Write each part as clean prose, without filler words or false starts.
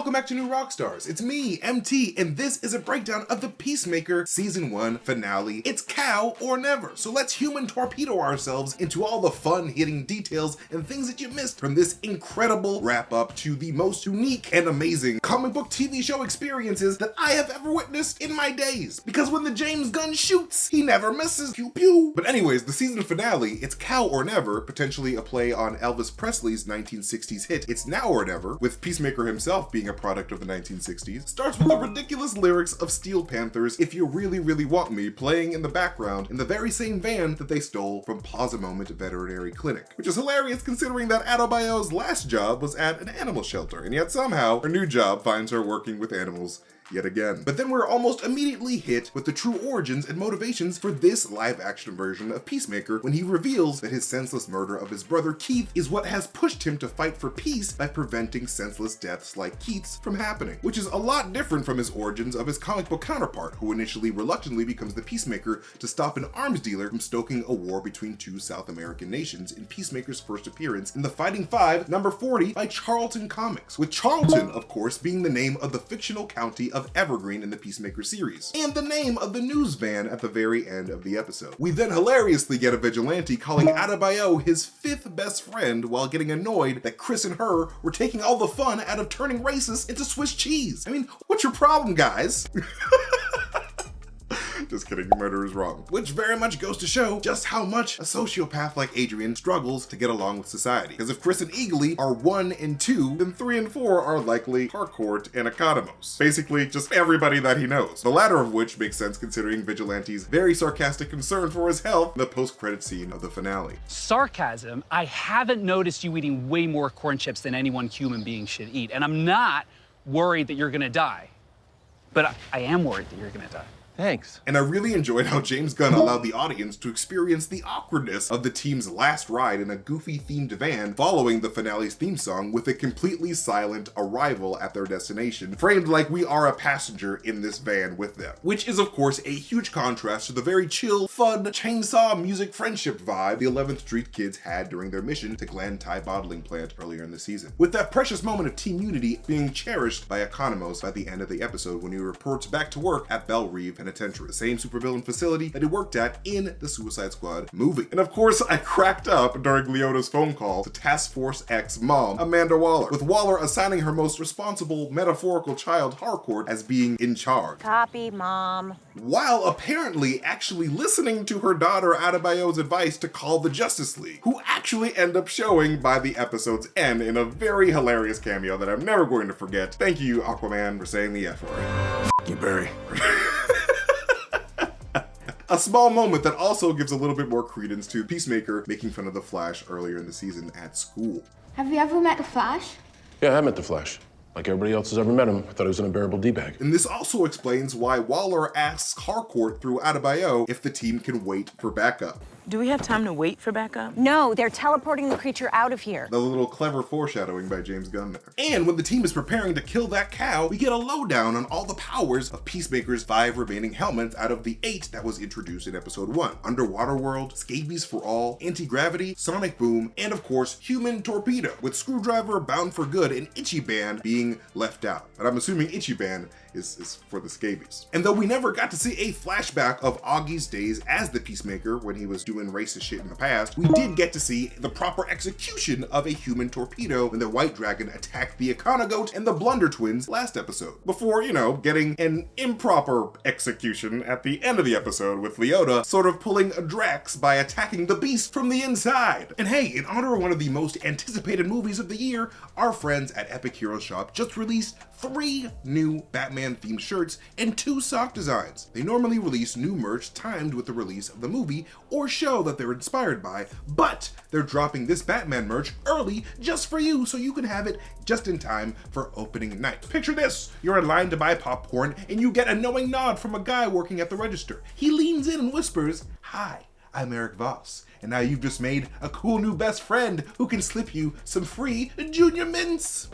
welcome back to New Rockstars. It's me, MT, and this is a breakdown of the Peacemaker Season 1 finale. It's cow or never, so let's human torpedo ourselves into all the fun-hitting details and things that you missed from this incredible wrap-up to the most unique and amazing comic book TV show experiences that I have ever witnessed in my days. Because when the James Gunn shoots, he never misses, pew pew. But anyways, the season finale, it's cow or never, potentially a play on Elvis Presley's 1960s hit, It's Now or Never, with Peacemaker himself being a product of the 1960s, starts with the ridiculous lyrics of Steel Panther's If You Really, Really Want Me playing in the background in the very same van that they stole from Pause a Moment Veterinary Clinic, which is hilarious considering that Adebayo's last job was at an animal shelter, and yet somehow her new job finds her working with animals yet again. But then we're almost immediately hit with the true origins and motivations for this live-action version of Peacemaker when he reveals that his senseless murder of his brother Keith is what has pushed him to fight for peace by preventing senseless deaths like Keith's from happening, which is a lot different from his origins of his comic book counterpart, who initially reluctantly becomes the Peacemaker to stop an arms dealer from stoking a war between two South American nations in Peacemaker's first appearance in The Fighting Five, number 40 by Charlton Comics, with Charlton, of course, being the name of the fictional county of Evergreen in the Peacemaker series, and the name of the news van at the very end of the episode. We then hilariously get a Vigilante calling Adebayo his fifth best friend while getting annoyed that Chris and her were taking all the fun out of turning racists into Swiss cheese. I mean, what's your problem, guys? Just kidding, murder is wrong. Which very much goes to show just how much a sociopath like Adrian struggles to get along with society. Because if Chris and Eagly are 1 and 2, then 3 and 4 are likely Harcourt and Economos. Basically, just everybody that he knows. The latter of which makes sense considering Vigilante's very sarcastic concern for his health in the post-credit scene of the finale. Sarcasm? I haven't noticed you eating way more corn chips than any one human being should eat, and I'm not worried that you're gonna die. But I am worried that you're gonna die. Thanks. And I really enjoyed how James Gunn allowed the audience to experience the awkwardness of the team's last ride in a goofy themed van following the finale's theme song with a completely silent arrival at their destination, framed like we are a passenger in this van with them. Which is of course a huge contrast to the very chill, fun, chainsaw music friendship vibe the 11th Street kids had during their mission to Glen Thai bottling plant earlier in the season. With that precious moment of team unity being cherished by Economos by the end of the episode when he reports back to work at Belle Reve Penitentiary, the same supervillain facility that he worked at in the Suicide Squad movie. And of course, I cracked up during Leota's phone call to Task Force X mom, Amanda Waller, with Waller assigning her most responsible metaphorical child, Harcourt, as being in charge. Copy, Mom. While apparently actually listening to her daughter Adebayo's advice to call the Justice League, who actually end up showing by the episode's end in a very hilarious cameo that I'm never going to forget. Thank you, Aquaman, for saying the F word. F you, Barry. A small moment that also gives a little bit more credence to Peacemaker making fun of the Flash earlier in the season at school. Have you ever met the Flash? Yeah, I met the Flash. Like everybody else has ever met him, I thought he was an unbearable D-bag. And this also explains why Waller asks Harcourt through Adebayo if the team can wait for backup. Do we have time to wait for backup? No, they're teleporting the creature out of here. The little clever foreshadowing by James Gunn there. And when the team is preparing to kill that cow, we get a lowdown on all the powers of Peacemaker's 5 remaining helmets out of the 8 that was introduced in episode 1. Underwater World, Scabies for All, Anti-Gravity, Sonic Boom, and of course, Human Torpedo, with Screwdriver, Bound for Good, and Ichiban being left out. And I'm assuming Ichiban is for the scabies. And though we never got to see a flashback of Augie's days as the Peacemaker when he was doing racist shit in the past, we did get to see the proper execution of a human torpedo when the White Dragon attacked the Econogoat and the Blunder Twins last episode. Before, you know, getting an improper execution at the end of the episode with Leota sort of pulling a Drax by attacking the beast from the inside. And hey, in honor of one of the most anticipated movies of the year, our friends at Epic Hero Shop just released 3 new Batman themed shirts and 2 sock designs. They normally release new merch timed with the release of the movie or show that they're inspired by, but they're dropping this Batman merch early just for you so you can have it just in time for opening night. Picture this, you're in line to buy popcorn and you get a knowing nod from a guy working at the register. He leans in and whispers, "Hi, I'm Erik Voss, and now you've just made a cool new best friend who can slip you some free Junior Mints."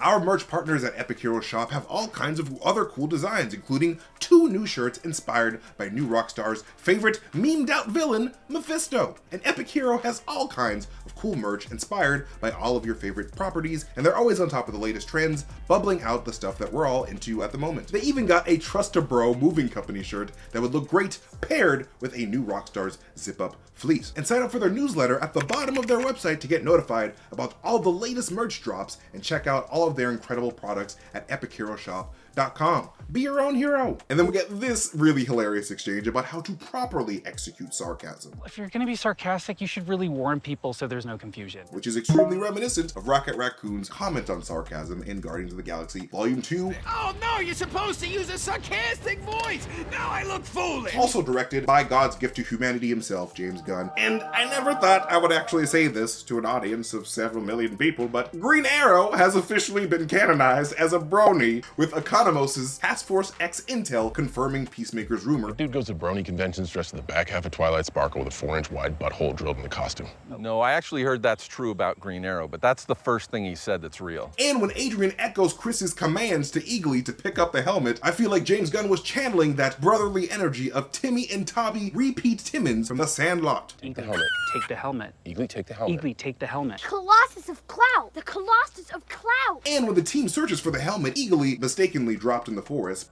Our merch partners at Epic Hero Shop have all kinds of other cool designs, including 2 new shirts inspired by New Rockstars' favorite memed out villain, Mephisto. An epic hero has all kinds of cool merch inspired by all of your favorite properties, and they're always on top of the latest trends, bubbling out the stuff that we're all into at the moment. They even got a Trust a Bro moving company shirt that would look great paired with a New Rockstars zip-up fleece. And sign up for their newsletter at the bottom of their website to get notified about all the latest merch drops, and check out all of their incredible products at epicheroshop.com. Be your own hero. And then we get this really hilarious exchange about how to properly execute sarcasm, If you're gonna be sarcastic, you should really warn people so there's no confusion. which is extremely reminiscent of Rocket Raccoon's comment on sarcasm in Guardians of the Galaxy Volume 2. Oh no, you're supposed to use a sarcastic voice! Now I look foolish! Also directed by God's gift to humanity himself, James Gunn. And I never thought I would actually say this to an audience of several million people, but Green Arrow has officially been canonized as a brony, with Economos' Task Force X intel confirming Peacemaker's rumor. Dude goes to brony conventions dressed in the back half of Twilight Sparkle with a 4-inch wide butthole drilled in the costume. No, I actually heard that's true about Green Arrow, but that's the first thing he said that's real. And when Adrian echoes Chris's commands to Eagly to pick up the helmet, I feel like James Gunn was channeling that brotherly energy of Timmy and Tobby repeat Timmons from The Sandlot. Take the helmet. Take the helmet. Eagly, take the helmet. Eagly, take the helmet. Colossus of Clout. The Colossus of Clout. And when the team searches for the helmet, Eagly mistakenly dropped in the forest,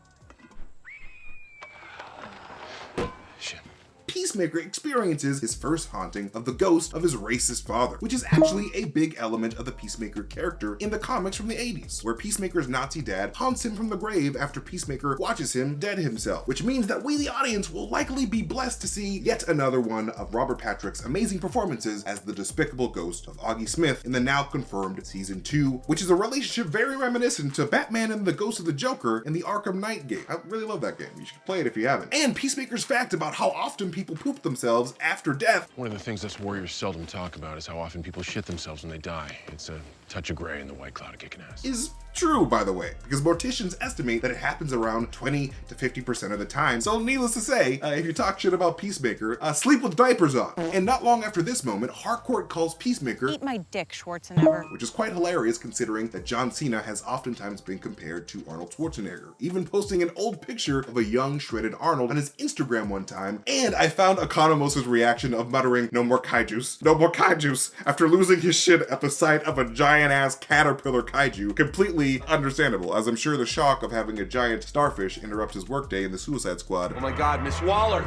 Shit. Peacemaker experiences his first haunting of the ghost of his racist father, which is actually a big element of the Peacemaker character in the comics from the 80s, where Peacemaker's Nazi dad haunts him from the grave after Peacemaker watches him dead himself, which means that we, the audience, will likely be blessed to see yet another one of Robert Patrick's amazing performances as the despicable ghost of Augie Smith in the now confirmed Season 2, which is a relationship very reminiscent to Batman and the Ghost of the Joker in the Arkham Knight game. I really love that game. You should play it if you haven't. And Peacemaker's fact about how often people poop themselves after death. One of the things us warriors seldom talk about is how often people shit themselves when they die. It's a touch of gray in the white cloud of kicking ass. Is true, by the way, because morticians estimate that it happens around 20 to 50% of the time. So needless to say, if you talk shit about Peacemaker, sleep with diapers on. And not long after this moment, Harcourt calls Peacemaker, Eat my dick, Schwarzenegger. which is quite hilarious considering that John Cena has oftentimes been compared to Arnold Schwarzenegger, even posting an old picture of a young shredded Arnold on his Instagram one time. And I found Economos' reaction of muttering, "No more kaijus, no more kaijus," after losing his shit at the sight of a giant ass caterpillar kaiju completely understandable, as I'm sure the shock of having a giant starfish interrupt his workday in the Suicide Squad Oh my god, Miss Waller!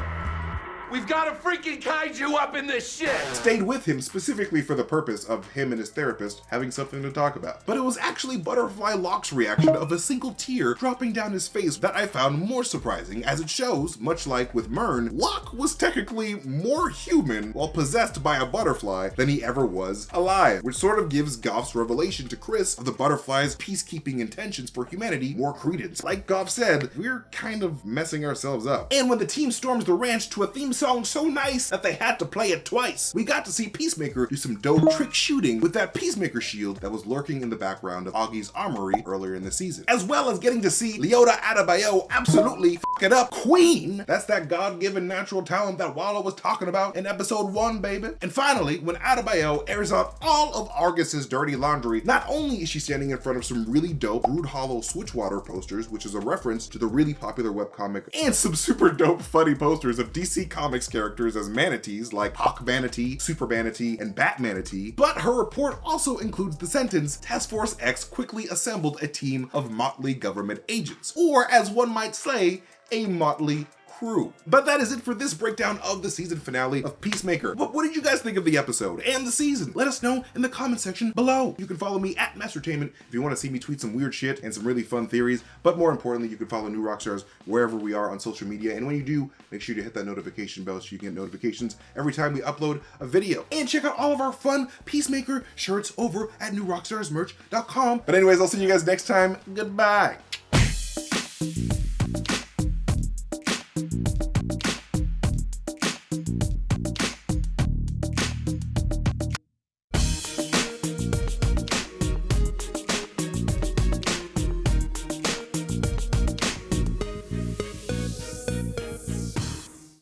We've got a freaking kaiju up in this shit! stayed with him specifically for the purpose of him and his therapist having something to talk about. But it was actually Butterfly Locke's reaction of a single tear dropping down his face that I found more surprising, as it shows, much like with Myrn, Locke was technically more human while possessed by a butterfly than he ever was alive, which sort of gives Goff's revelation to Chris of the butterfly's peacekeeping intentions for humanity more credence. Like Goff said, we're kind of messing ourselves up. And when the team storms the ranch to a theme song so nice that they had to play it twice, we got to see Peacemaker do some dope trick shooting with that Peacemaker shield that was lurking in the background of Augie's armory earlier in the season, as well as getting to see Leota Adebayo absolutely f it up. Queen! That's that God-given natural talent that Wallow was talking about in episode 1, baby. And finally, when Adebayo airs out all of Argus's dirty laundry, not only is she standing in front of some really dope Brood Hollow Switchwater posters, which is a reference to the really popular webcomic, and some super dope funny posters of DC Comics characters as manatees like Hawk Manatee, Super Manatee, and Bat Manatee, but her report also includes the sentence, Task Force X quickly assembled a team of motley government agents, or as one might say, a motley crew. But that is it for this breakdown of the season finale of Peacemaker. But what did you guys think of the episode and the season? Let us know in the comment section below. You can follow me at MasterTainment if you want to see me tweet some weird shit and some really fun theories. But more importantly, you can follow New Rockstars wherever we are on social media. And when you do, make sure to hit that notification bell so you can get notifications every time we upload a video. And check out all of our fun Peacemaker shirts over at newrockstarsmerch.com. But anyways, I'll see you guys next time. Goodbye.